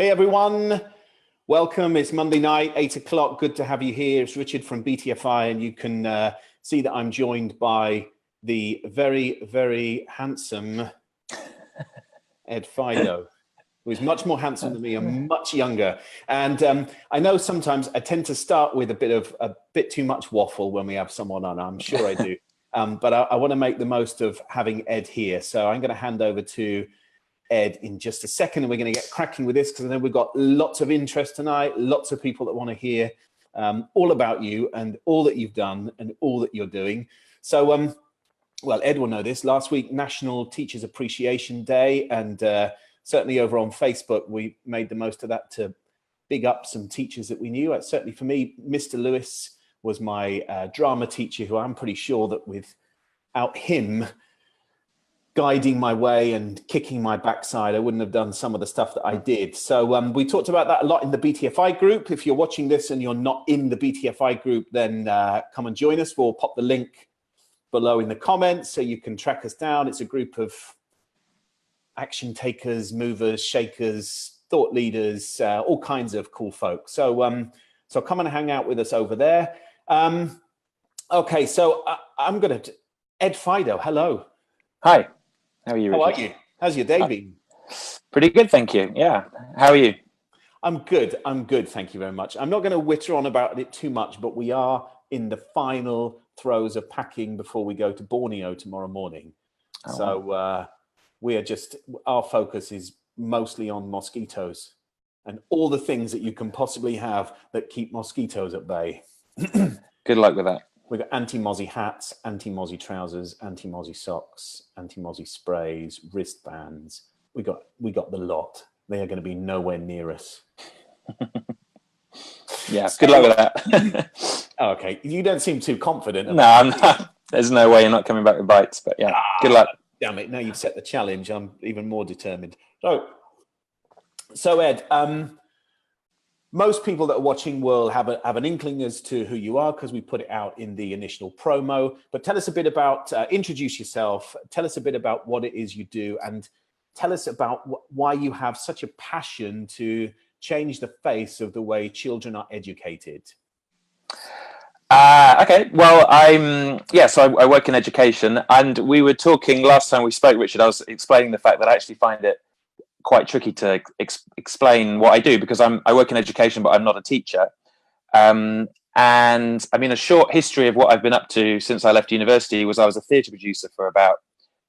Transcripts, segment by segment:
Hey everyone, welcome. It's Monday night, 8 o'clock. Good to have you here. It's Richard from BTFI, and you can see that I'm joined by the very, very handsome Ed Fidoe, who is much more handsome than me and much younger. And I know sometimes I tend to start with a bit too much waffle when we have someone on. I'm sure I do. But I want to make the most of having Ed here. So I'm going to hand over to Ed in just a second, and we're going to get cracking with this because I know we've got lots of interest tonight, lots of people that want to hear all about you and all that you've done and all that you're doing. So, well, Ed will know this. Last week, National Teachers Appreciation Day, and certainly over on Facebook, we made the most of that to big up some teachers that we knew. Certainly for me, Mr. Lewis was my drama teacher, who I'm pretty sure that without him guiding my way and kicking my backside, I wouldn't have done some of the stuff that I did. So we talked about that a lot in the BTFI group. If you're watching this and you're not in the BTFI group, then come and join us. We'll pop the link below in the comments so you can track us down. It's a group of action takers, movers, shakers, thought leaders, all kinds of cool folks. So so come and hang out with us over there. Okay, so I'm going to, Ed Fidoe, hello. Hi. How are you, Richard? How are you? How's your day been? Pretty good, thank you. Yeah. How are you? I'm good. I'm good. Thank you very much. I'm not going to witter on about it too much, but we are in the final throes of packing before we go to Borneo tomorrow morning. Oh, so wow. we are just, our focus is mostly on mosquitoes and all the things that you can possibly have that keep mosquitoes at bay. Good luck with that. We've got anti-mozzie hats, anti-mozzie trousers, anti-mozzie socks, anti-mozzie sprays, wristbands. We got the lot. They are going to be nowhere near us. Yeah, good luck with that. Okay, you don't seem too confident. No, I'm not. There's no way you're not coming back with bites, but yeah, good luck. Damn it, now you've set the challenge. I'm even more determined. So Ed, most people that are watching will have an inkling as to who you are because we put it out in the initial promo. But tell us a bit about, introduce yourself, tell us a bit about what it is you do, and tell us about why you have such a passion to change the face of the way children are educated. Okay, well, so I work in education, and we were talking last time we spoke, Richard. I was explaining the fact that I actually find it quite tricky to explain what I do because I work in education, but I'm not a teacher. And I mean, a short history of what I've been up to since I left university was I was a theatre producer for about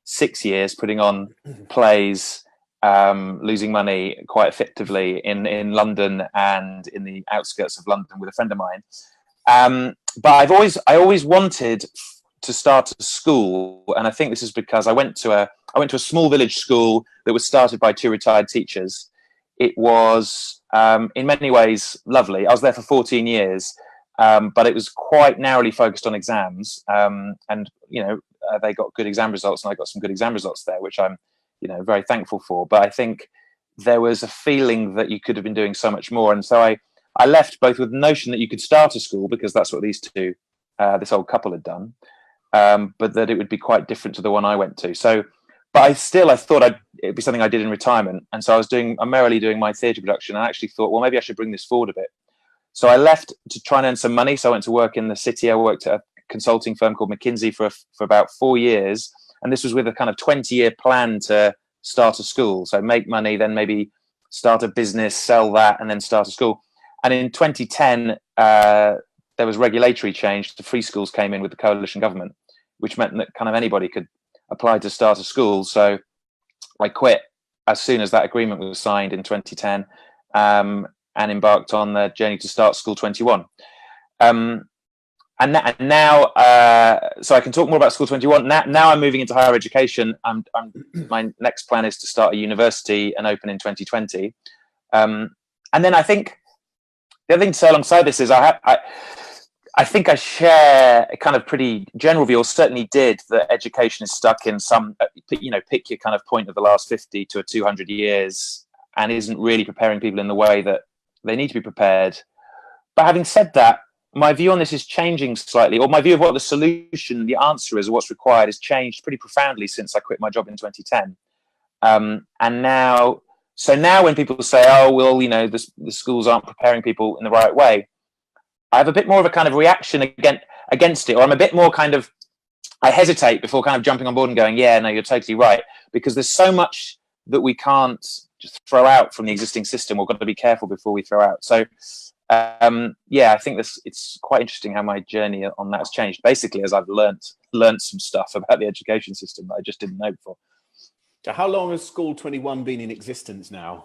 6 years, putting on plays, losing money quite effectively in London and in the outskirts of London with a friend of mine. But I always wanted to start a school, and I think this is because I went to a small village school that was started by 2 retired teachers. It was in many ways lovely. I was there for 14 years, but it was quite narrowly focused on exams, and they got good exam results, and I got some good exam results there, which I'm very thankful for. But I think there was a feeling that you could have been doing so much more, and so I left both with the notion that you could start a school because that's what these two, this old couple had done. But that it would be quite different to the one I went to. So, but I thought it'd be something I did in retirement. And so I'm merrily doing my theatre production, and I actually thought, well, maybe I should bring this forward a bit. So I left to try and earn some money. So I went to work in the city. I worked at a consulting firm called McKinsey for about 4 years. And this was with a kind of 20-year plan to start a school. So make money, then maybe start a business, sell that, and then start a school. And in 2010, there was regulatory change. The free schools came in with the coalition government, which meant that kind of anybody could apply to start a school. So I quit as soon as that agreement was signed in 2010, and embarked on the journey to start School 21. And now, so I can talk more about School 21. Now I'm moving into higher education. My next plan is to start a university and open in 2020. And then I think the other thing to say alongside this is I think I share a kind of pretty general view, or certainly did, that education is stuck in some, pick your kind of point of the last 50 to 200 years and isn't really preparing people in the way that they need to be prepared. But having said that, my view on this is changing slightly, or my view of what the solution, the answer is, or what's required has changed pretty profoundly since I quit my job in 2010. And now, So now when people say, oh, well, you know, the schools aren't preparing people in the right way, I have a bit more of a kind of reaction against it, or I'm a bit more kind of, I hesitate before kind of jumping on board and going, yeah, no, you're totally right, because there's so much that we can't just throw out from the existing system. We've got to be careful before we throw out. So yeah, I think it's quite interesting how my journey on that has changed, basically, as I've learnt some stuff about the education system that I just didn't know before. So how long has School 21 been in existence now?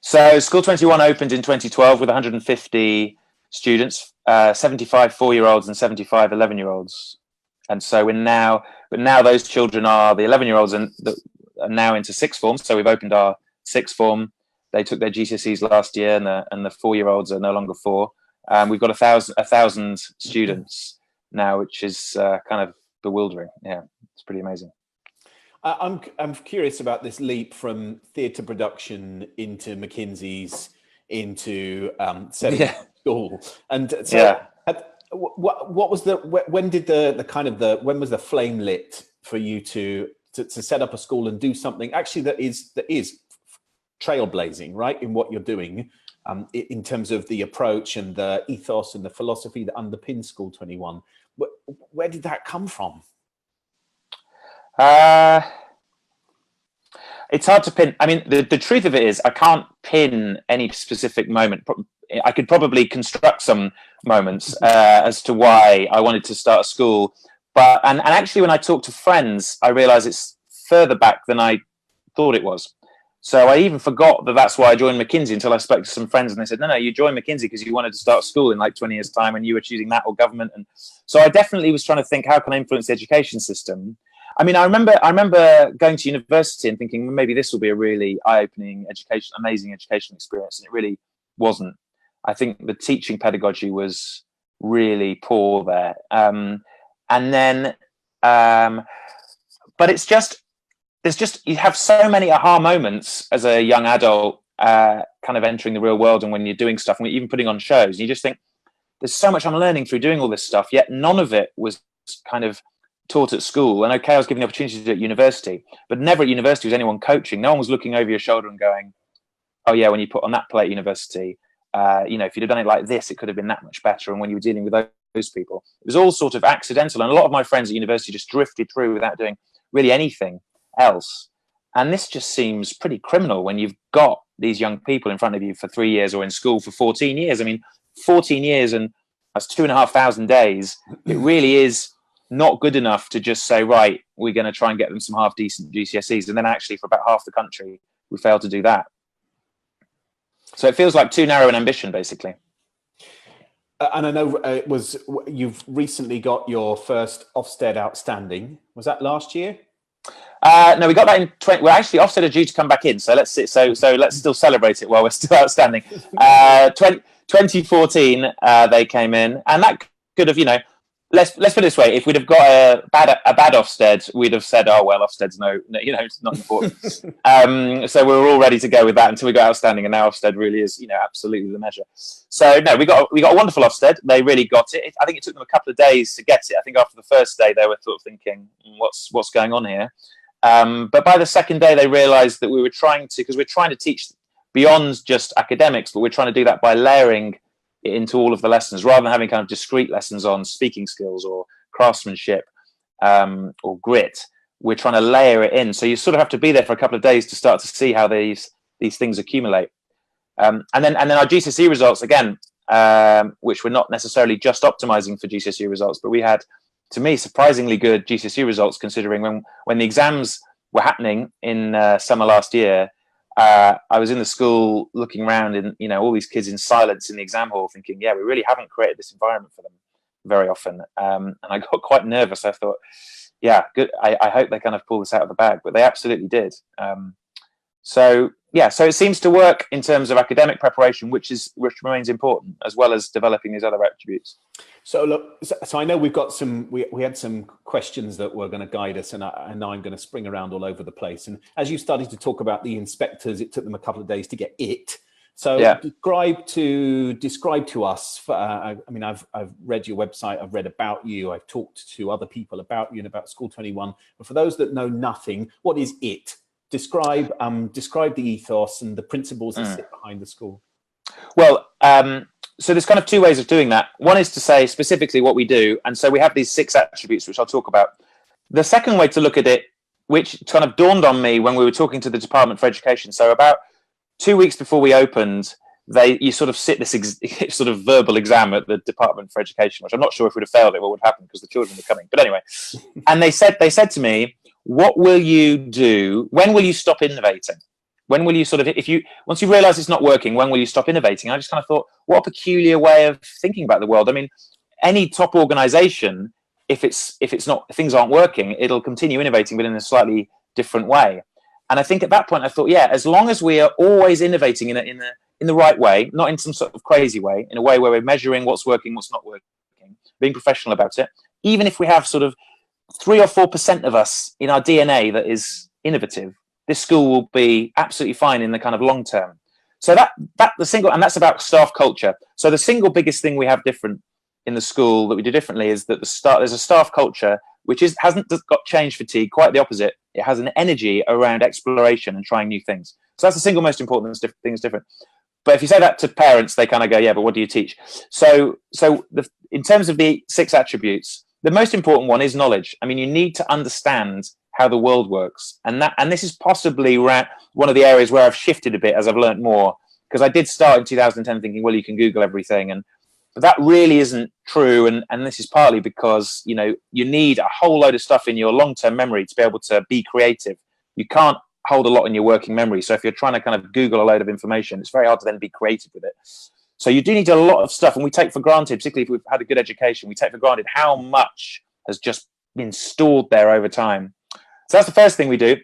So School 21 opened in 2012 with 150 students, 75 4-year-olds and 75 11-year-olds. And so but now those children are the 11-year-olds and are now into sixth form. So we've opened our sixth form. They took their GCSEs last year, and the 4-year-olds are no longer 4. We've got 1,000 students now, which is kind of bewildering. Yeah, it's pretty amazing. I'm curious about this leap from theatre production into McKinsey's into setting school, and so what was when did when was the flame lit for you to set up a school and do something actually that is trailblazing, right, in what you're doing, in terms of the approach and the ethos and the philosophy that underpins School 21? Where did that come from? It's hard to pin. I mean, the truth of it is I can't pin any specific moment. I could probably construct some moments as to why I wanted to start a school. But and actually, when I talk to friends, I realize it's further back than I thought it was. So I even forgot that that's why I joined McKinsey until I spoke to some friends, and they said, no, you joined McKinsey because you wanted to start school in like 20 years' time, and you were choosing that or government. And so I definitely was trying to think, how can I influence the education system? I mean, I remember going to university and thinking, well, maybe this will be a really eye-opening amazing educational experience, and it really wasn't. I think the teaching pedagogy was really poor there. And then, but you have so many aha moments as a young adult, kind of entering the real world, and when you're doing stuff and even putting on shows, and you just think, there's so much I'm learning through doing all this stuff, yet none of it was kind of taught at school. And okay, I was given the opportunity to do it at university, but never at university was anyone coaching. No one was looking over your shoulder and going, oh yeah, when you put on that play at university, you know, if you'd have done it like this, it could have been that much better. And when you were dealing with those people, it was all sort of accidental. And a lot of my friends at university just drifted through without doing really anything else. And this just seems pretty criminal when you've got these young people in front of you for 3 years, or in school for 14 years. I mean, 14 years, and that's 2,500 days. It really is not good enough to just say, right, we're going to try and get them some half decent GCSEs, and then actually for about half the country we failed to do that. So it feels like too narrow an ambition, basically. And I know you've recently got your first Ofsted outstanding. Was that last year? No, we got that in 20. Well, actually, Ofsted are due to come back in, so let's let's still celebrate it while we're still outstanding. 2014, they came in, and that could have, you know, let's put it this way: if we'd have got a bad Ofsted, we'd have said, oh well, Ofsted's no, you know, it's not important. So we were all ready to go with that until we got outstanding, and now Ofsted really is, you know, absolutely the measure. So no, we got a wonderful Ofsted. They really got it. I think it took them a couple of days to get it. I think after the first day they were sort of thinking, what's going on here? But by the second day they realised that we were trying to teach beyond just academics, but we're trying to do that by layering it into all of the lessons, rather than having kind of discrete lessons on speaking skills or craftsmanship or grit. We're trying to layer it in. So you sort of have to be there for a couple of days to start to see how these things accumulate. And then our GCSE results, again, which were not necessarily just optimizing for GCSE results, but we had, to me, surprisingly good GCSE results, considering when the exams were happening in summer last year. I was in the school looking around, and, you know, all these kids in silence in the exam hall, thinking, yeah, we really haven't created this environment for them very often. And I got quite nervous. I thought, yeah, good. I hope they kind of pull this out of the bag, but they absolutely did. So it seems to work in terms of academic preparation, which remains important, as well as developing these other attributes. So look, so I know we've got we had some questions that were going to guide us, and now I'm going to spring around all over the place. And as you started to talk about the inspectors, it took them a couple of days to get it. So yeah. describe to us. I mean, I've read your website, I've read about you, I've talked to other people about you and about School 21. But for those that know nothing, what is it? describe the ethos and the principles that sit behind the school. Well, so there's kind of two ways of doing that. One is to say specifically what we do, and so we have these 6 attributes, which I'll talk about. The second way to look at it, which kind of dawned on me when we were talking to the Department for Education. So about 2 weeks before we opened, you sort of sit this sort of verbal exam at the Department for Education, which I'm not sure if we'd have failed it, what would happen because the children were coming. But anyway, and they said to me, "What will you do? When will you stop innovating? When will you sort of, once you realise it's not working, when will you stop innovating?" I just kind of thought, what a peculiar way of thinking about the world. I mean, any top organisation, if things aren't working, it'll continue innovating, but in a slightly different way. And I think at that point, I thought, yeah, as long as we are always innovating in the right way, not in some sort of crazy way, in a way where we're measuring what's working, what's not working, being professional about it, even if we have sort of 3 or 4% of us in our DNA that is innovative, this school will be absolutely fine in the kind of long term. So that's about staff culture. So the single biggest thing we have different in the school that we do differently is that there's a staff culture which hasn't got change fatigue, quite the opposite. It has an energy around exploration and trying new things. So that's the single most important thing that's different. But if you say that to parents, they kind of go, yeah, but what do you teach? So in terms of the 6 attributes, the most important one is knowledge. I mean, you need to understand how the world works. And this is possibly one of the areas where I've shifted a bit as I've learned more, because I did start in 2010 thinking, well, you can Google everything. But that really isn't true. And this is partly because, you need a whole load of stuff in your long-term memory to be able to be creative. You can't hold a lot in your working memory. So if you're trying to kind of Google a load of information, it's very hard to then be creative with it. So you do need a lot of stuff. And we take for granted, particularly if we've had a good education, we take for granted how much has just been stored there over time. So that's the first thing we do.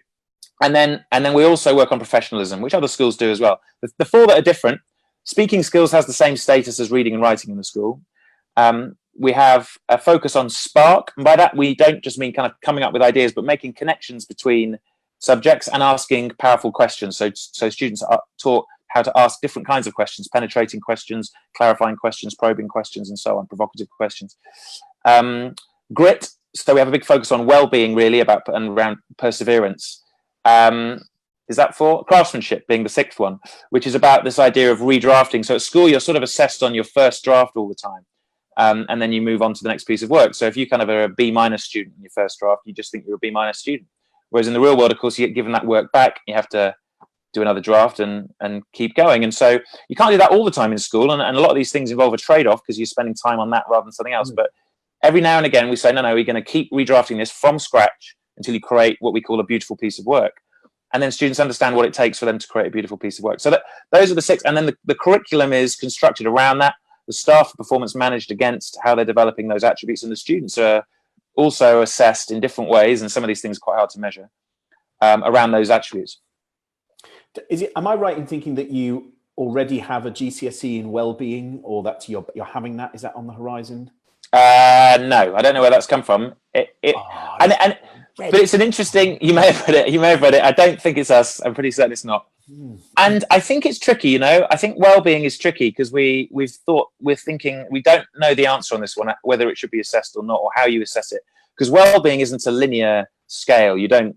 And then we also work on professionalism, which other schools do as well. The 4 that are different, speaking skills has the same status as reading and writing in the school. We have a focus on spark. And by that, we don't just mean kind of coming up with ideas, but making connections between subjects and asking powerful questions. So students are taught how to ask different kinds of questions, penetrating questions, clarifying questions, probing questions, and so on, provocative questions. Grit. So we have a big focus on well-being, really, and around perseverance. Is that 4? Craftsmanship being the 6th one, which is about this idea of redrafting. So at school, you're sort of assessed on your first draft all the time. And then you move on to the next piece of work. So if you kind of are a B- student in your first draft, you just think you're a B- student. Whereas in the real world, of course, you get given that work back, you have to do another draft and keep going. And so you can't do that all the time in school. And a lot of these things involve a trade-off because you're spending time on that rather than something else. But every now and again, we say, no, we're going to keep redrafting this from scratch until you create what we call a beautiful piece of work. And then students understand what it takes for them to create a beautiful piece of work. So those are the 6. And then the curriculum is constructed around that. The staff performance managed against how they're developing those attributes. And the students are also assessed in different ways. And some of these things are quite hard to measure around those attributes. Am I right in thinking that you already have a GCSE in well-being, or that you're having that? Is that on the horizon? No, I don't know where that's come from. But it's an interesting. You may have read it. I don't think it's us. I'm pretty certain it's not. And I think it's tricky. I think well-being is tricky because we're thinking we don't know the answer on this one, whether it should be assessed or not, or how you assess it. Because well-being isn't a linear scale. You don't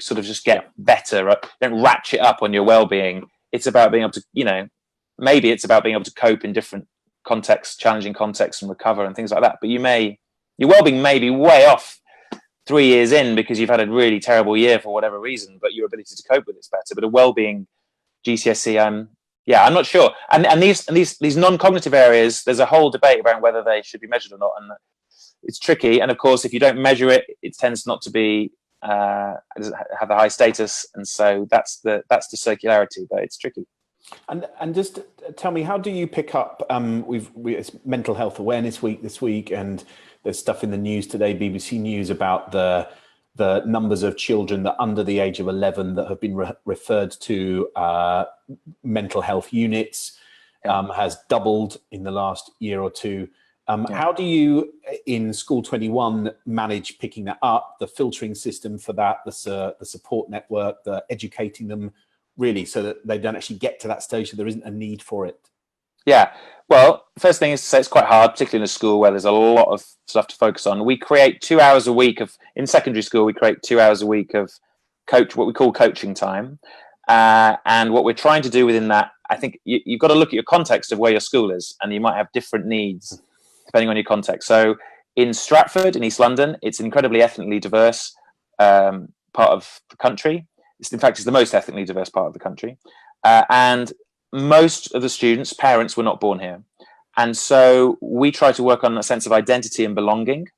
sort of just get better. Don't ratchet up on your well-being. It's about being able to, maybe it's about being able to cope in different contexts, challenging contexts, and recover and things like that. But your well-being may be way off 3 years in because you've had a really terrible year for whatever reason, but your ability to cope with it's better. But a well-being GCSE, I'm not sure. And these non-cognitive areas, there's a whole debate about whether they should be measured or not, and it's tricky. And of course, if you don't measure it, it tends not to be have a high status, and so that's the circularity. But it's tricky. And just tell me, how do you pick up? It's Mental Health Awareness Week this week, and there's stuff in the news today, BBC News, about the numbers of children that under the age of 11 that have been referred to mental health units has doubled in the last year or two. How do you, in School 21, manage picking that up, the filtering system for that, the support network, the educating them, really, so that they don't actually get to that stage, so there isn't a need for it? Yeah, well, first thing is to say it's quite hard, particularly in a school where there's a lot of stuff to focus on. We create 2 hours a week in secondary school, we create 2 hours a week of what we call coaching time. And what we're trying to do within that, I think you've got to look at your context of where your school is, and you might have different needs depending on your context. So in Stratford, in East London, it's an incredibly ethnically diverse part of the country. In fact, it's the most ethnically diverse part of the country. And most of the students' parents were not born here. And so we try to work on a sense of identity and belonging.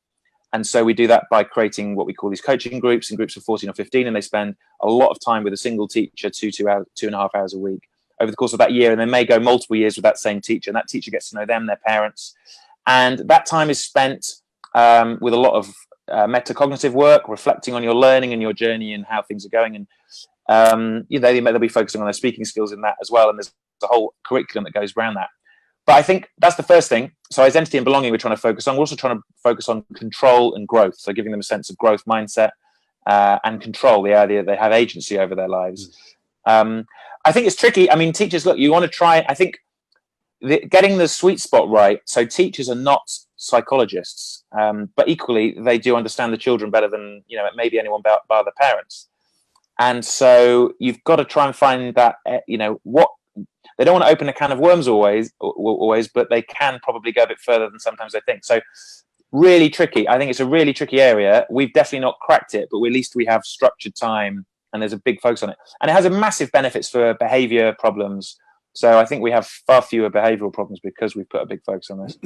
And so we do that by creating what we call these coaching groups in groups of 14 or 15. And they spend a lot of time with a single teacher, 2.5 hours a week over the course of that year. And they may go multiple years with that same teacher. And that teacher gets to know them, their parents. And that time is spent with a lot of metacognitive work, reflecting on your learning and your journey and how things are going. And, they'll be focusing on their speaking skills in that as well. And there's a whole curriculum that goes around that. But I think that's the first thing. So identity and belonging we're trying to focus on. We're also trying to focus on control and growth. So giving them a sense of growth mindset and control, the idea that they have agency over their lives. I think it's tricky. I mean, teachers, look, you want to try, I think, getting the sweet spot right. So teachers are not psychologists, but equally they do understand the children better than, maybe anyone bar the parents. And so you've got to try and find that, what, they don't want to open a can of worms always, but they can probably go a bit further than sometimes they think. So really tricky. I think it's a really tricky area. We've definitely not cracked it, but at least we have structured time and there's a big focus on it. And it has a massive benefits for behavior problems. So I think we have far fewer behavioral problems because we've put a big focus on this.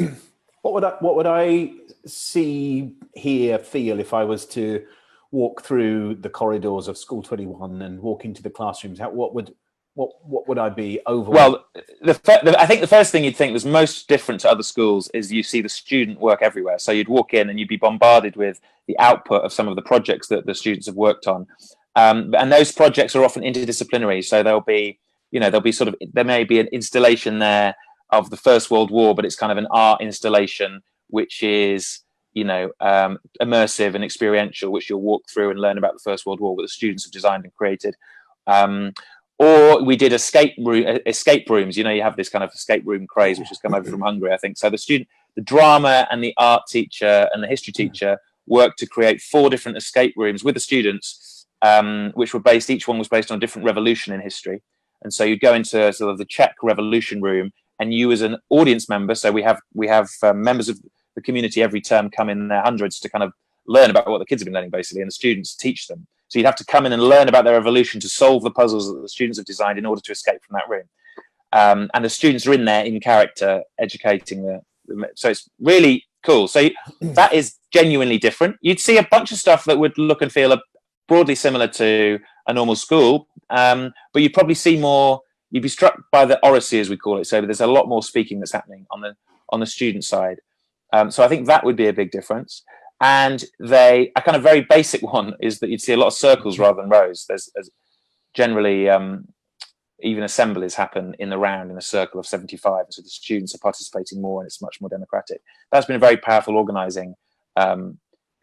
What would I see, hear, feel if I was to walk through the corridors of School 21 and walk into the classrooms? What would I be overwhelmed? Well, I think the first thing you'd think was most different to other schools is you see the student work everywhere. So you'd walk in and you'd be bombarded with the output of some of the projects that the students have worked on. And those projects are often interdisciplinary. So there may be an installation there of the First World War, but it's kind of an art installation, which is, immersive and experiential, which you'll walk through and learn about the First World War, what the students have designed and created. Or we did escape rooms. You have this kind of escape room craze, which has come over from Hungary, I think. So the drama and the art teacher and the history teacher worked to create 4 different escape rooms with the students, which were each one was based on a different revolution in history. And so you'd go into sort of the Czech Revolution room, and you as an audience member, so we have members of the community every term come in their hundreds to kind of learn about what the kids have been learning, basically, and the students teach them. So you'd have to come in and learn about their revolution to solve the puzzles that the students have designed in order to escape from that room. And the students are in there in character, educating so it's really cool. So that is genuinely different. You'd see a bunch of stuff that would look and feel broadly similar to a normal school, but you'd probably see more. You'd be struck by the oracy, as we call it. So there's a lot more speaking that's happening on the student side. So I think that would be a big difference. And a kind of very basic one is that you'd see a lot of circles rather than rows. There's generally even assemblies happen in the round in a circle of 75. So the students are participating more and it's much more democratic. That's been a very powerful organizing kind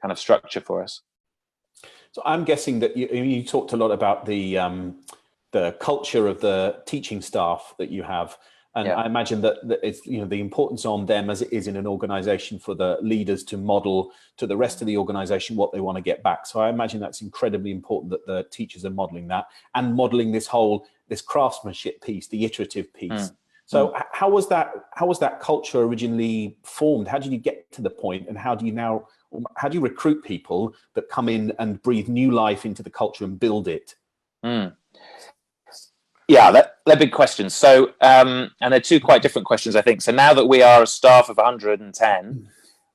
of structure for us. So I'm guessing that you talked a lot about the culture of the teaching staff that you have. And I imagine that it's the importance on them as it is in an organization for the leaders to model to the rest of the organization what they want to get back. So I imagine that's incredibly important that the teachers are modeling that and modeling this craftsmanship piece, the iterative piece. So how was that culture originally formed? How did you get to the point, and how do you recruit people that come in and breathe new life into the culture and build it? Yeah, they're big questions. So, and they're 2 quite different questions, I think. So now that we are a staff of 110,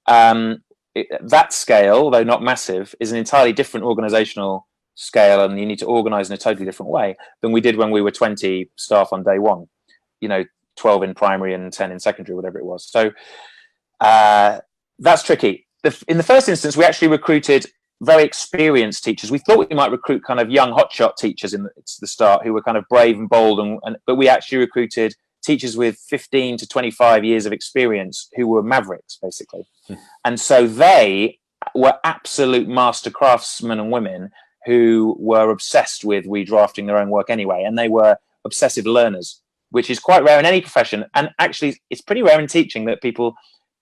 that scale, though not massive, is an entirely different organizational scale, and you need to organize in a totally different way than we did when we were 20 staff on day one, 12 in primary and 10 in secondary, whatever it was. So that's tricky. In the first instance, we actually recruited very experienced teachers. We thought we might recruit kind of young hotshot teachers in the start who were kind of brave and bold, but we actually recruited teachers with 15 to 25 years of experience who were mavericks, basically. And so they were absolute master craftsmen and women who were obsessed with redrafting their own work anyway, and they were obsessive learners, which is quite rare in any profession. And actually, it's pretty rare in teaching that people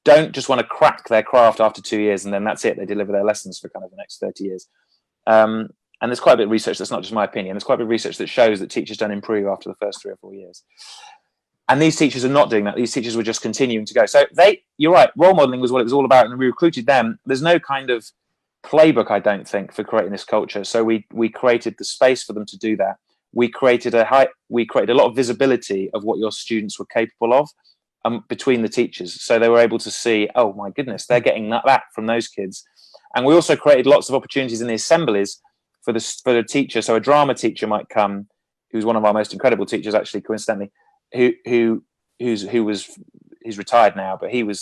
don't just want to crack their craft after 2 years and then that's it. They deliver their lessons for kind of the next 30 years. and there's quite a bit of research, that's not just my opinion, there's quite a bit of research that shows that teachers don't improve after the first 3 or 4 years. And these teachers are not doing that. These teachers were just continuing to go. So you're right, role modeling was what it was all about, and we recruited them. There's no kind of playbook, I don't think, for creating this culture. So we created the space for them to do that. We created a lot of visibility of what your students were capable of between the teachers. So they were able to see, oh my goodness, they're getting that from those kids. And we also created lots of opportunities in the assemblies for the teacher. So a drama teacher might come, who's one of our most incredible teachers, actually, coincidentally, who's retired now, but he would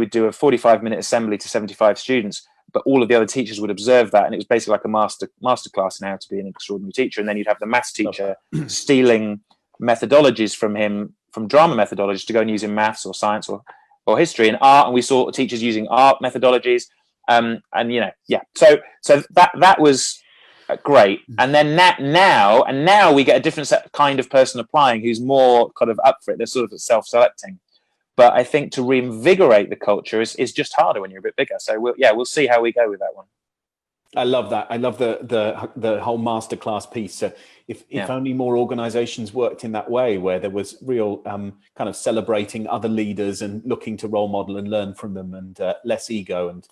do a 45-minute assembly to 75 students, but all of the other teachers would observe that, and it was basically like a master class in how to be an extraordinary teacher. And then you'd have the maths teacher stealing methodologies from him, from drama methodologies, to go and use in maths or science or history and art. And we saw teachers using art methodologies, and so that was great. And then now we get a different kind of person applying who's more kind of up for it. They're sort of self-selecting. But I think to reinvigorate the culture is just harder when you're a bit bigger. So we'll see how we go with that one. I love that. I love the whole masterclass piece. So if only more organizations worked in that way, where there was real kind of celebrating other leaders and looking to role model and learn from them, and less ego and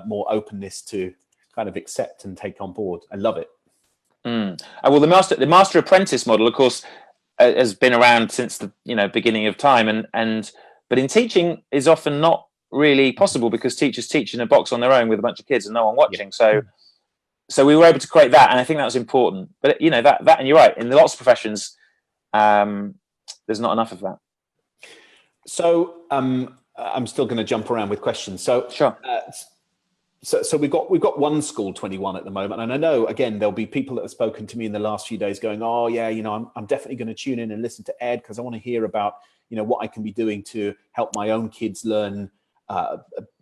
more openness to kind of accept and take on board. I love it. Well, the master apprentice model, of course, has been around since the beginning of time, but in teaching is often not really possible because teachers teach in a box on their own with a bunch of kids and no one watching. So we were able to create that, and I think that was important. But that, and you're right, in lots of professions, there's not enough of that. So I'm still going to jump around with questions. So sure. So we've got one School 21 at the moment, and I know again there'll be people that have spoken to me in the last few days going, oh yeah, I'm definitely going to tune in and listen to Ed because I want to hear about what I can be doing to help my own kids learn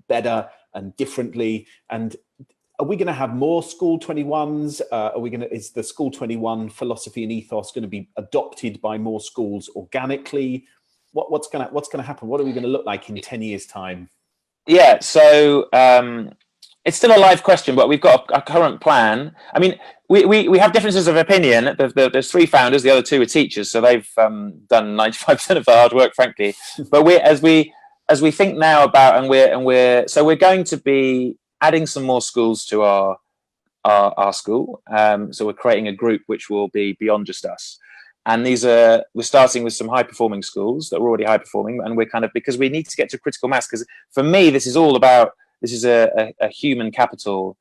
better and differently. And are we going to have more School 21s? Is the School 21 philosophy and ethos going to be adopted by more schools organically? What's going to happen? What are we going to look like in 10 years' time? Yeah, so it's still a live question, but we've got a current plan. I mean, we have differences of opinion. There's 3 founders, the other 2 are teachers, so they've done 95% of the hard work, frankly. But as we think now about, and we're going to be adding some more schools to our school. So we're creating a group which will be beyond just us. And we're starting with some high performing schools that are already high performing, and we're because we need to get to critical mass. Because for me, this is a human capital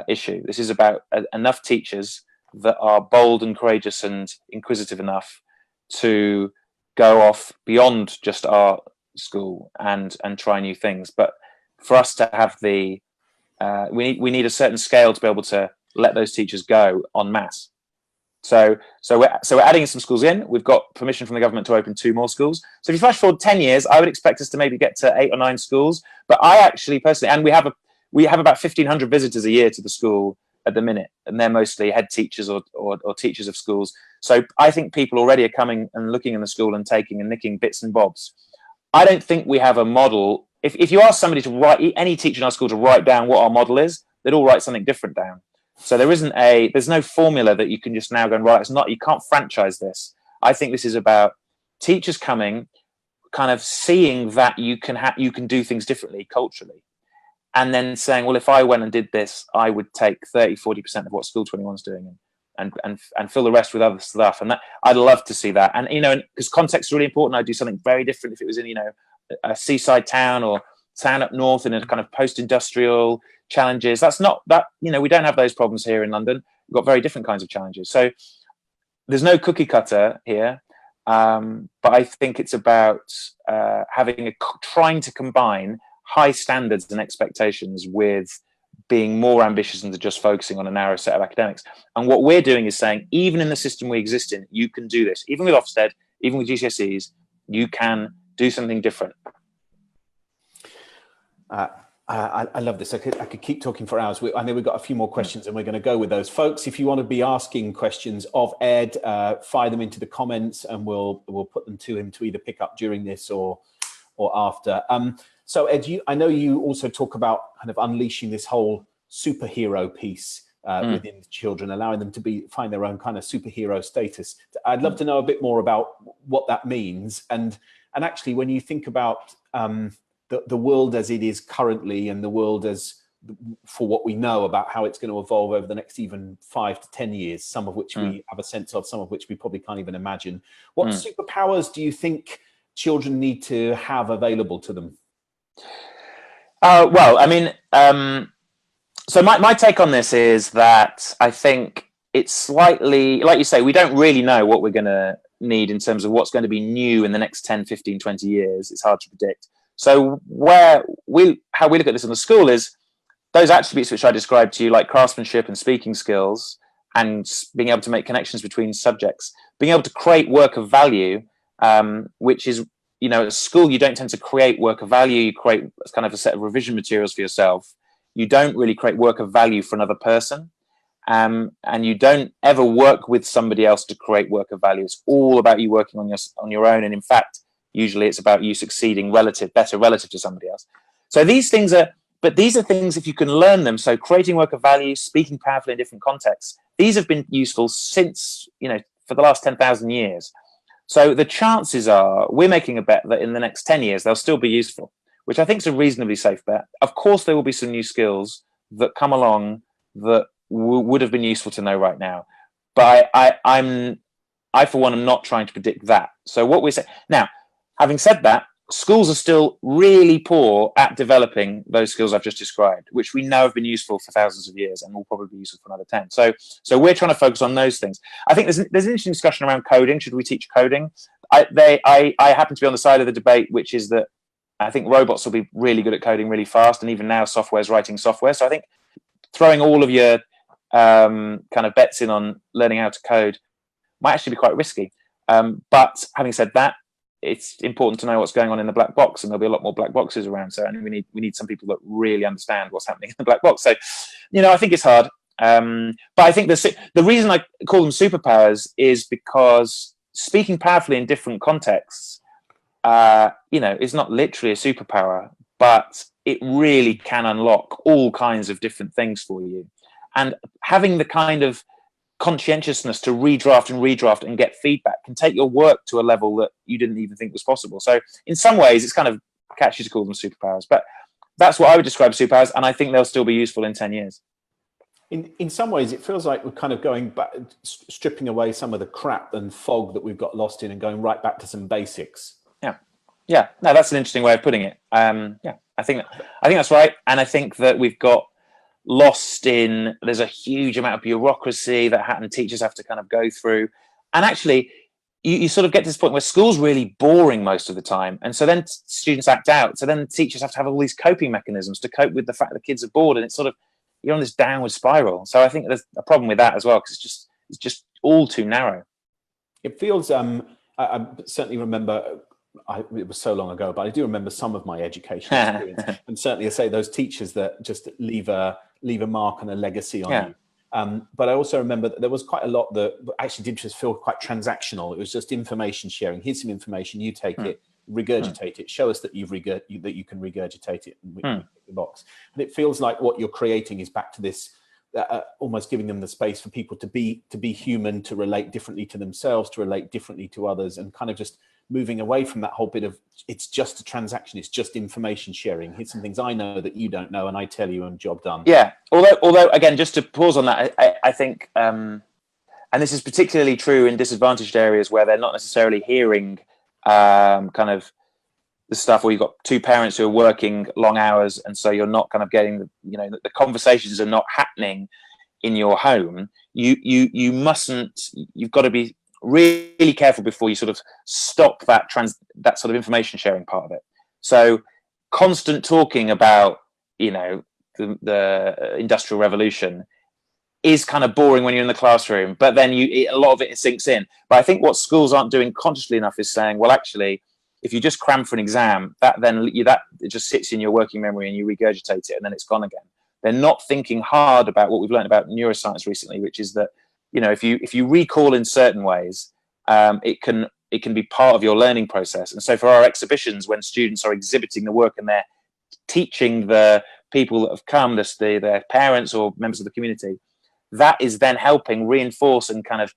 issue. This is about enough teachers that are bold and courageous and inquisitive enough to go off beyond just our school and try new things. But for us to have we need a certain scale to be able to let those teachers go en masse. So we're adding some schools in. We've got permission from the government to open 2 more schools. So if you flash forward 10 years, I would expect us to maybe get to 8 or 9 schools. But I actually personally, and we have about 1,500 visitors a year to the school at the minute, and they're mostly head teachers or teachers of schools. So I think people already are coming and looking in the school and taking and nicking bits and bobs. I don't think we have a model. If you ask somebody to write, any teacher in our school to write down what our model is, they'd all write something different down. So there's no formula that you can just now go and write. You can't franchise this. I think this is about teachers coming, kind of seeing that you can do things differently culturally, and then saying, well, if I went and did this, I would take 30-40% of what School 21 is doing and fill the rest with other stuff. And that, I'd love to see that. And because context is really important, I'd do something very different if it was in a seaside town or town up north in a kind of post-industrial challenges. That's not that, we don't have those problems here in London. We've got very different kinds of challenges. So there's no cookie cutter here, but I think it's about trying to combine high standards and expectations with being more ambitious than just focusing on a narrow set of academics. And what we're doing is saying, even in the system we exist in, you can do this. Even with Ofsted, even with GCSEs, you can do something different. I love this. I could keep talking for hours. I know we've got a few more questions and we're going to go with those. Folks, if you want to be asking questions of Ed, fire them into the comments and we'll put them to him to either pick up during this or after. So Ed, I know you also talk about kind of unleashing this whole superhero piece within the children, allowing them to find their own kind of superhero status. I'd love to know a bit more about what that means. And actually, when you think about the world as it is currently, and the world as for what we know about how it's going to evolve over the next even 5 to 10 years, some of which we have a sense of, some of which we probably can't even imagine. What superpowers do you think children need to have available to them? Well, I mean, so my take on this is that I think it's slightly, like you say, we don't really know what we're going to need in terms of what's going to be new in the next 10, 15, 20 years. It's hard to predict. So how we look at this in the school is those attributes which I described to you, like craftsmanship and speaking skills, and being able to make connections between subjects, being able to create work of value, which is, at school, you don't tend to create work of value. You create kind of a set of revision materials for yourself. You don't really create work of value for another person. And you don't ever work with somebody else to create work of value. It's all about you working on your own. And in fact, usually it's about you succeeding better relative to somebody else. So these things are things if you can learn them. So creating work of value, speaking powerfully in different contexts, these have been useful since, for the last 10,000 years. So the chances are we're making a bet that in the next 10 years, they'll still be useful, which I think is a reasonably safe bet. Of course, there will be some new skills that come along that would have been useful to know right now. But I for one, am not trying to predict that. So what we say now, having said that, schools are still really poor at developing those skills I've just described, which we know have been useful for thousands of years and will probably be useful for another 10. So we're trying to focus on those things. I think there's an interesting discussion around coding. Should we teach coding? I happen to be on the side of the debate, which is that I think robots will be really good at coding really fast. And even now software is writing software. So I think throwing all of your kind of bets in on learning how to code might actually be quite risky. But having said that, it's important to know what's going on in the black box, and there'll be a lot more black boxes around. So we need some people that really understand what's happening in the black box. So, I think it's hard. But I think the reason I call them superpowers is because speaking powerfully in different contexts, is not literally a superpower, but it really can unlock all kinds of different things for you. And having the kind of conscientiousness to redraft and get feedback can take your work to a level that you didn't even think was possible. So in some ways, it's kind of catchy to call them superpowers, but that's what I would describe as superpowers, and I think they'll still be useful in 10 years. In some ways, it feels like we're kind of going back, stripping away some of the crap and fog that we've got lost in and going right back to some basics. Yeah. No, that's an interesting way of putting it. I think that's right. And I think that we've got lost in, there's a huge amount of bureaucracy that teachers have to kind of go through. And actually, you sort of get to this point where school's really boring most of the time. And so then students act out. So then teachers have to have all these coping mechanisms to cope with the fact that kids are bored. And it's sort of, you're on this downward spiral. So I think there's a problem with that as well, because it's just all too narrow. It feels, I certainly remember, it was so long ago, but I do remember some of my education experience. And certainly I say those teachers that just leave a mark and a legacy on you. But I also remember that there was quite a lot that actually did just feel quite transactional. It was just information sharing. Here's some information, you take it, regurgitate it, show us that you can regurgitate it, and we tick the box. And it feels like what you're creating is back to this, almost giving them the space for people to be human, to relate differently to themselves, to relate differently to others, and kind of just moving away from that whole bit of it's just a transaction, it's just information sharing. Here's some things I know that you don't know, and I tell you, and job done. Yeah. Although again, just to pause on that, I think, and this is particularly true in disadvantaged areas where they're not necessarily hearing kind of the stuff, where you've got two parents who are working long hours, and so you're not kind of getting the conversations are not happening in your home. You've got to be really careful before you sort of stop that sort of information sharing part of it. So constant talking about the Industrial Revolution is kind of boring when you're in the classroom, but then a lot of it sinks in. But I think what schools aren't doing consciously enough is saying, well, actually, if you just cram for an exam, that it just sits in your working memory and you regurgitate it and then it's gone again. They're not thinking hard about what we've learned about neuroscience recently, which is that if you recall in certain ways, it can be part of your learning process. And so for our exhibitions, when students are exhibiting the work and they're teaching the people that have come, their parents or members of the community, that is then helping reinforce and kind of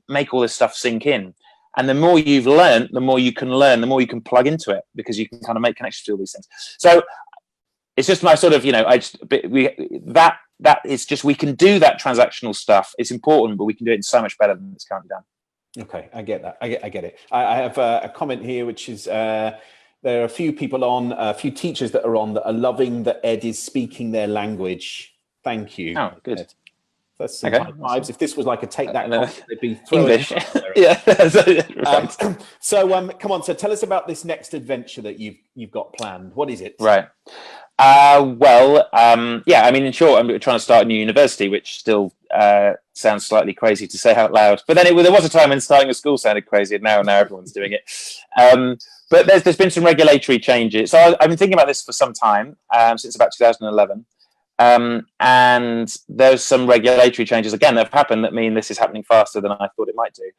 make all this stuff sink in. And the more you've learned, the more you can learn, the more you can plug into it, because you can kind of make connections to all these things. So it's just my sort of, that is just, we can do that transactional stuff. It's important, but we can do it so much better than it's currently done. Okay, I get that. I get it. I have a comment here, which is there are a few people on, a few teachers that are on that are loving that Ed is speaking their language. Thank you. Oh, good. Ed. That's some high vibes. If this was like a take that comment, they'd be throwing English. Yeah. So come on. So tell us about this next adventure that you've got planned. What is it? Right. I mean, in short, I'm trying to start a new university, which still sounds slightly crazy to say out loud. But then there was a time when starting a school sounded crazy, and now everyone's doing it. But there's been some regulatory changes. So I've been thinking about this for some time, since about 2011. And there's some regulatory changes again that have happened that mean this is happening faster than I thought it might do.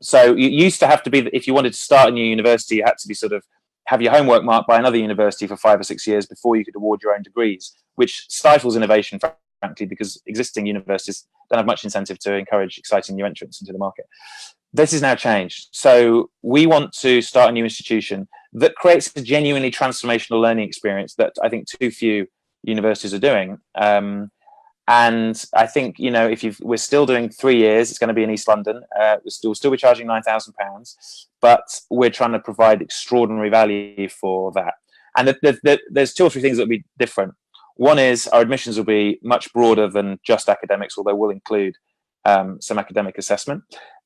So you used to have to be, if you wanted to start a new university, you had to be sort of have your homework marked by another university for 5 or 6 years before you could award your own degrees, which stifles innovation, frankly, because existing universities don't have much incentive to encourage exciting new entrants into the market. This has now changed. So we want to start a new institution that creates a genuinely transformational learning experience that I think too few universities are doing. And I think, we're still doing 3 years, it's going to be in East London. We'll still be charging £9,000, but we're trying to provide extraordinary value for that. And there's 2 or 3 things that will be different. One is our admissions will be much broader than just academics, although we'll include some academic assessment.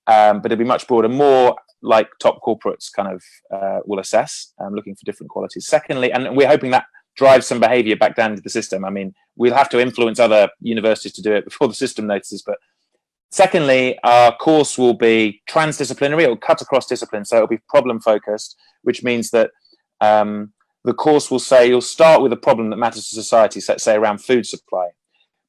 But it'll be much broader, more like top corporates kind of will assess, looking for different qualities. Secondly, and we're hoping that drive some behavior back down into the system. I mean, we'll have to influence other universities to do it before the system notices. But secondly, our course will be transdisciplinary. It will cut across disciplines. So it'll be problem focused, which means that the course will say, you'll start with a problem that matters to society, so let's say around food supply.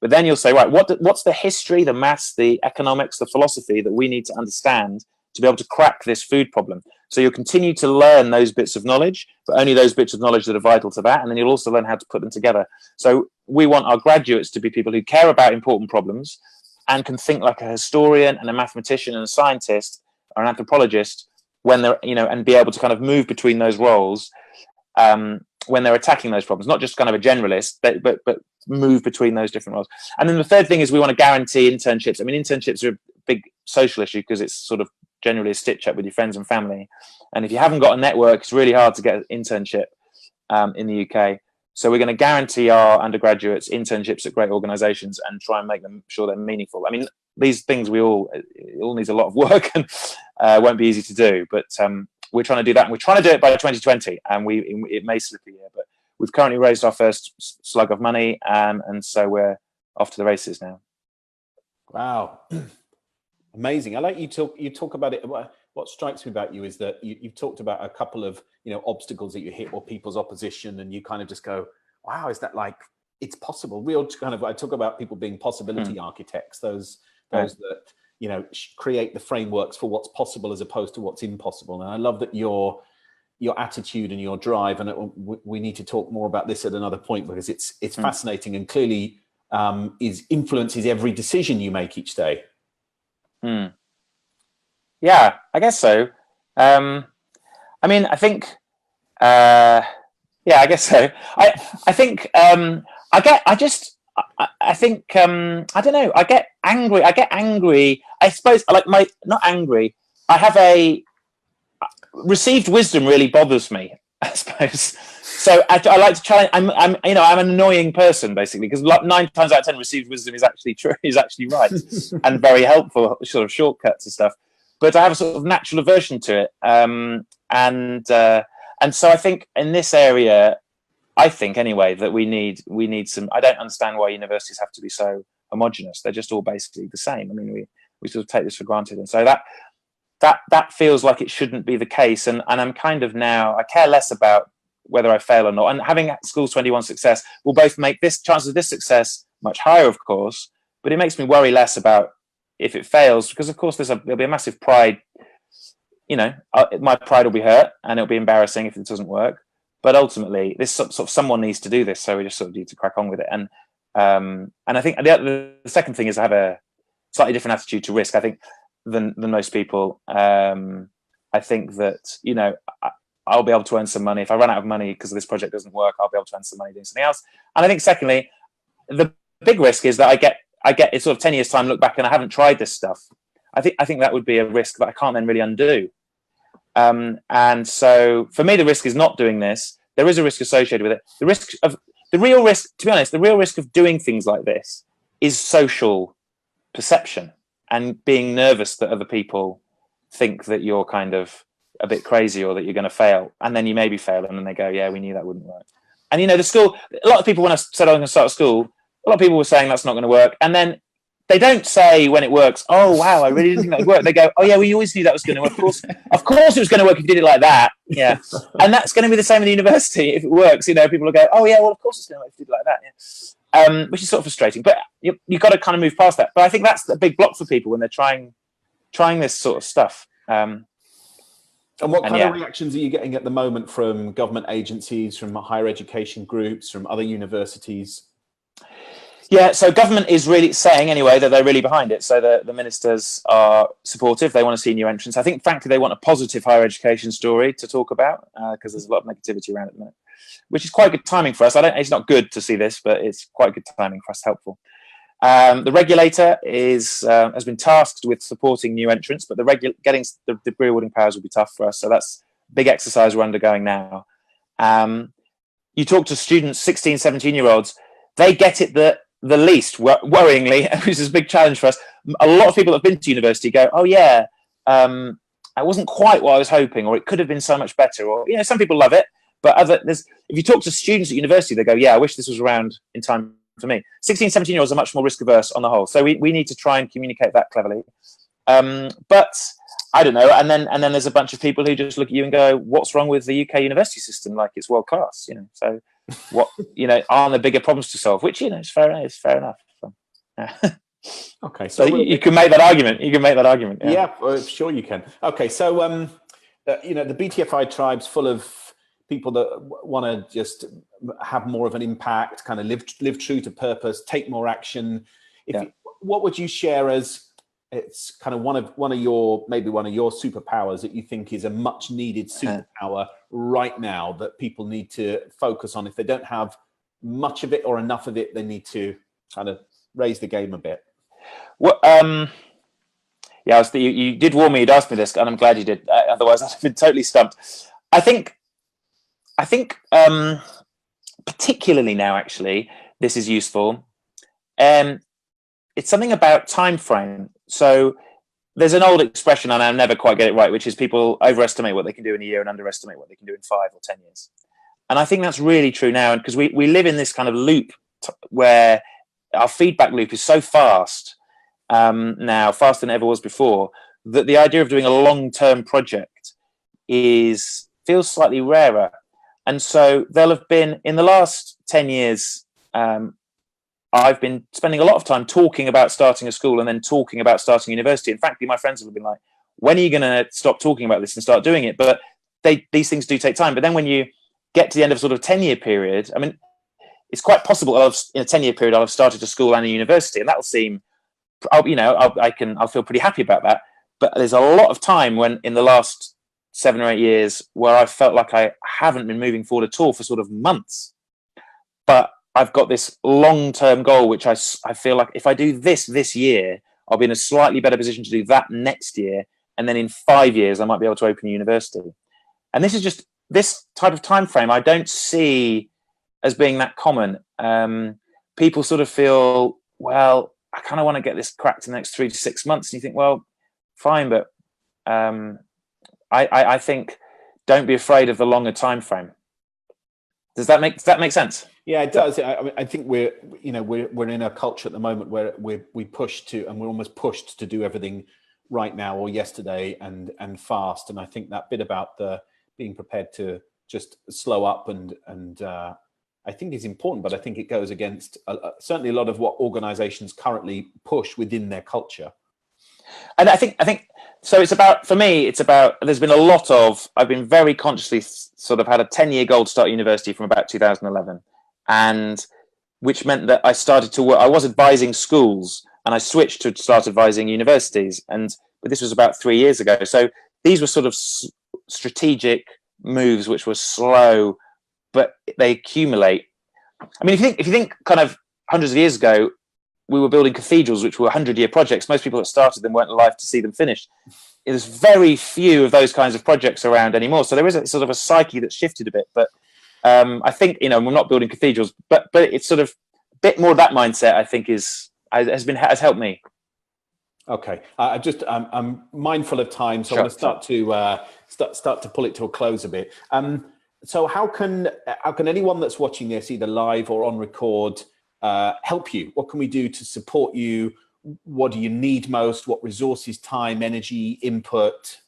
But then you'll say, right, what's the history, the maths, the economics, the philosophy that we need to understand to be able to crack this food problem? So you'll continue to learn those bits of knowledge, but only those bits of knowledge that are vital to that. And then you'll also learn how to put them together. So we want our graduates to be people who care about important problems and can think like a historian and a mathematician and a scientist or an anthropologist when they're, and be able to kind of move between those roles when they're attacking those problems, not just kind of a generalist, but move between those different roles. And then the third thing is we want to guarantee internships. I mean, internships are a big social issue because it's sort of generally a stitch up with your friends and family. And if you haven't got a network, it's really hard to get an internship in the UK. So we're going to guarantee our undergraduates internships at great organizations and try and make them sure they're meaningful. I mean, these things it all needs a lot of work and won't be easy to do, but we're trying to do that. And we're trying to do it by 2020, and it may slip a year, but we've currently raised our first slug of money, and so we're off to the races now. Wow. Amazing. I like you talk about it. What strikes me about you is that you've talked about a couple of obstacles that you hit or people's opposition, and you kind of just go, wow, is that like it's possible? I talk about people being possibility architects, those that create the frameworks for what's possible as opposed to what's impossible. And I love that your attitude and your drive, and we need to talk more about this at another point because it's fascinating and clearly influences every decision you make each day. Yeah, I guess so. I mean, I think, I guess so. I think, I don't know. I get angry. I suppose not angry. I have received wisdom really bothers me, I suppose. So I like to challenge. I'm an annoying person basically because 9 times out of 10 received wisdom is actually true, is actually right, and very helpful sort of shortcuts and stuff. But I have a sort of natural aversion to it, and so I think in this area, I think anyway that we need some. I don't understand why universities have to be so homogenous. They're just all basically the same. I mean, we sort of take this for granted, and so that feels like it shouldn't be the case. And I'm kind of now I care less about whether I fail or not. And having Schools 21 success will both make this chance of this success much higher, of course, but it makes me worry less about if it fails, because of course there'll be a massive pride. My pride will be hurt, and it'll be embarrassing if it doesn't work. But ultimately, this sort of someone needs to do this, so we just sort of need to crack on with it. And And I think the second thing is I have a slightly different attitude to risk, I think, than most people. I think that, I'll be able to earn some money. If I run out of money because this project doesn't work, I'll be able to earn some money doing something else. And I think secondly, the big risk is that I get it's sort of 10 years time, look back and I haven't tried this stuff. I think that would be a risk that I can't then really undo. And so for me, the risk is not doing this. There is a risk associated with it. The real risk, to be honest, the real risk of doing things like this is social perception and being nervous that other people think that you're kind of a bit crazy or that you're going to fail. And then you maybe fail and then they go, yeah, we knew that wouldn't work. And, the school, a lot of people, when I said I was going to start a school, a lot of people were saying that's not going to work. And then they don't say when it works, oh, wow, I really didn't think that would work. They go, oh, yeah, we always knew that was going to work. Of course it was going to work if you did it like that. Yeah. And that's going to be the same in the university. If it works, people will go, oh, yeah, well, of course it's going to work if you did it like that. Yeah. Which is sort of frustrating. But you've got to kind of move past that. But I think that's a big block for people when they're trying this sort of stuff. And what kind of reactions are you getting at the moment from government agencies, from higher education groups, from other universities? Yeah, so government is really saying anyway that they're really behind it. So the ministers are supportive. They want to see new entrants. I think, frankly, they want a positive higher education story to talk about because there's a lot of negativity around at the minute, which is quite good timing for us. It's not good to see this, but it's quite good timing for us, helpful. The regulator has been tasked with supporting new entrants, but getting the degree awarding powers will be tough for us. So that's a big exercise we're undergoing now. You talk to students, 16, 17-year-olds, they get it the least, worryingly, which is a big challenge for us. A lot of people that have been to university go, oh, yeah, it wasn't quite what I was hoping, or it could have been so much better. Or, some people love it, but if you talk to students at university, they go, yeah, I wish this was around in time for me. 16, 17-year-olds are much more risk averse on the whole. So we need to try and communicate that cleverly. But I don't know. And then there's a bunch of people who just look at you and go, what's wrong with the UK university system? Like, it's world class, So what, aren't there bigger problems to solve? Which, is fair enough. So, yeah. Okay. So you can make that argument. Yeah, well, sure you can. Okay. So, the BTFI tribe's full of people that want to just have more of an impact, kind of live true to purpose, take more action. What would you share as it's kind of one of your superpowers that you think is a much needed superpower right now that people need to focus on? If they don't have much of it or enough of it, they need to kind of raise the game a bit. Well, you did warn me. You'd asked me this, and I'm glad you did. Otherwise, I'd have been totally stumped. I think, particularly now, actually, this is useful. It's something about time frame. So there's an old expression, and I'll never quite get it right, which is people overestimate what they can do in a year and underestimate what they can do in 5 or 10 years. And I think that's really true now, because we live in this kind of loop where our feedback loop is so fast now, faster than it ever was before, that the idea of doing a long-term project feels slightly rarer. And so there'll have been, in the last 10 years, I've been spending a lot of time talking about starting a school and then talking about starting a university. In fact, my friends have been like, when are you going to stop talking about this and start doing it? But these things do take time. But then when you get to the end of sort of 10-year period, I mean, it's quite possible in a 10-year period, I'll have started a school and a university, and that'll seem, I'll feel pretty happy about that. But there's a lot of time when in the last 7 or 8 years where I felt like I haven't been moving forward at all for sort of months. But I've got this long-term goal, which I feel like if I do this year, I'll be in a slightly better position to do that next year. And then in 5 years, I might be able to open a university. And this is just this type of time frame I don't see as being that common. People sort of feel, well, I kind of want to get this cracked in the next 3 to 6 months. And you think, well, fine, but I think don't be afraid of the longer time frame. Does that make sense? Yeah, it does. I think we're in a culture at the moment where we're almost pushed to do everything right now or yesterday and fast. And I think that bit about the being prepared to just slow up and I think is important, but I think it goes against certainly a lot of what organizations currently push within their culture. And I think so. For me, there's been a lot of, I've been very consciously sort of had a 10-year goal to start university from about 2011. And which meant that I started to work. I was advising schools, and I switched to start advising universities. But this was about 3 years ago. So these were sort of strategic moves, which were slow, but they accumulate. I mean, if you think kind of hundreds of years ago, we were building cathedrals, which were 100-year projects. Most people that started them weren't alive to see them finished. There's very few of those kinds of projects around anymore. So there is a sort of a psyche that's shifted a bit. But I think, we're not building cathedrals, but it's sort of a bit more of that mindset, I think, has helped me. Okay, I'm mindful of time, so Sure, I'm going to start to pull it to a close a bit. So how can anyone that's watching this, either live or on record, help you? What can we do to support you? What do you need most? What resources, time, energy, input?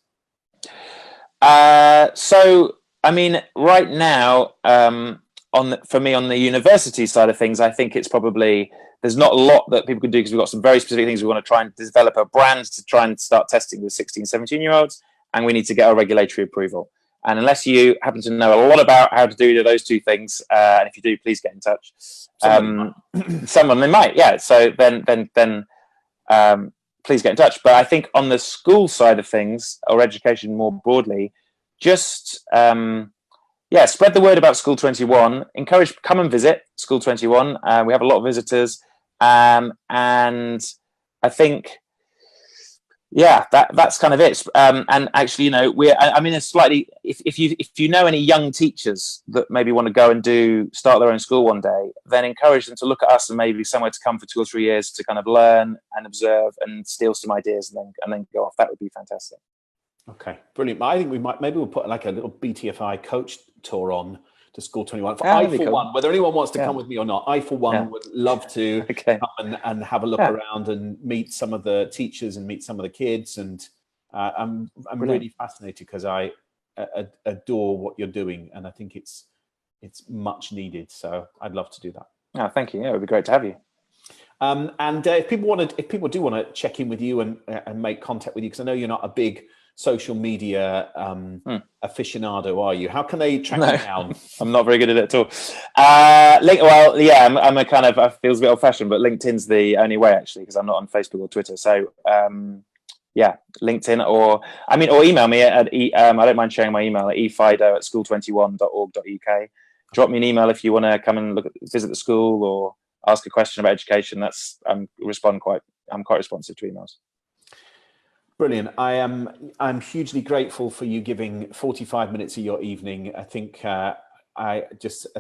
So, I mean, right now, for me on the university side of things, I think it's probably, there's not a lot that people can do because we've got some very specific things. We want to try and develop a brand to try and start testing with 16, 17-year-olds, and we need to get our regulatory approval. And unless you happen to know a lot about how to do those two things, and if you do, please get in touch. Someone they might, yeah. So then please get in touch. But I think on the school side of things, or education more broadly, just spread the word about School 21. Come and visit School 21. We have a lot of visitors, and I think, that's kind of it. And actually, it's slightly, if you know any young teachers that maybe want to go and start their own school one day, then encourage them to look at us and maybe somewhere to come for 2 or 3 years to kind of learn and observe and steal some ideas and then go off. That would be fantastic. Okay, brilliant. I think we'll put like a little BTFI coach tour on to School 21. One, whether anyone wants to come with me or not, I for one would love to come and have a look around and meet some of the teachers and meet some of the kids. And I'm really fascinated because I adore what you're doing, and I think it's much needed. So I'd love to do that. Oh, thank you. Yeah, it would be great to have you. And if people do want to check in with you and make contact with you, because I know you're not a big social media aficionado, are you? How can they track you down? I'm not very good at it at all. I'm a kind of, I feels a bit old-fashioned, but LinkedIn's the only way actually, because I'm not on Facebook or Twitter. So LinkedIn or email me at I don't mind sharing my email at efido@school21.org.uk. Drop me an email if you want to come and visit the school or ask a question about education. I'm quite responsive to emails. Brilliant. I'm hugely grateful for you giving 45 minutes of your evening. I think as I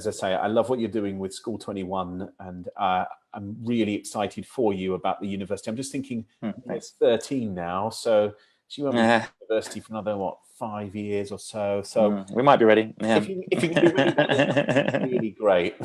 say, I love what you're doing with School 21, and I'm really excited for you about the university. I'm just thinking, it's 13 now, so you won't be at university for another 5 years or so. So we might be ready. Yeah. If you can be ready, that's really great.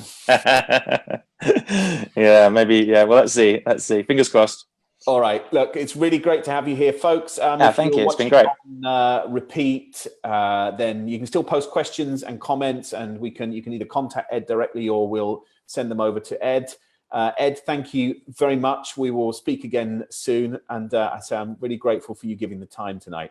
Yeah, maybe. Yeah. Well, let's see. Fingers crossed. All right. Look, it's really great to have you here, folks. Thank you. It's been great. On, repeat, then you can still post questions and comments, and you can either contact Ed directly or we'll send them over to Ed. Ed, thank you very much. We will speak again soon, and I'm really grateful for you giving the time tonight.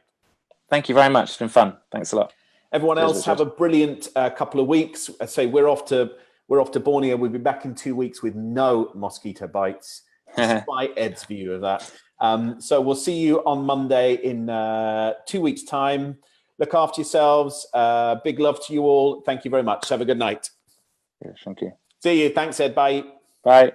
Thank you very much. It's been fun. Thanks a lot. Everyone else, have a brilliant couple of weeks. I say we're off to Borneo. We'll be back in 2 weeks with no mosquito bites, despite Ed's view of that. So we'll see you on Monday in 2 weeks' time. Look after yourselves. Big love to you all. Thank you very much. Have a good night. Yes, thank you. See you. Thanks, Ed. Bye. Bye.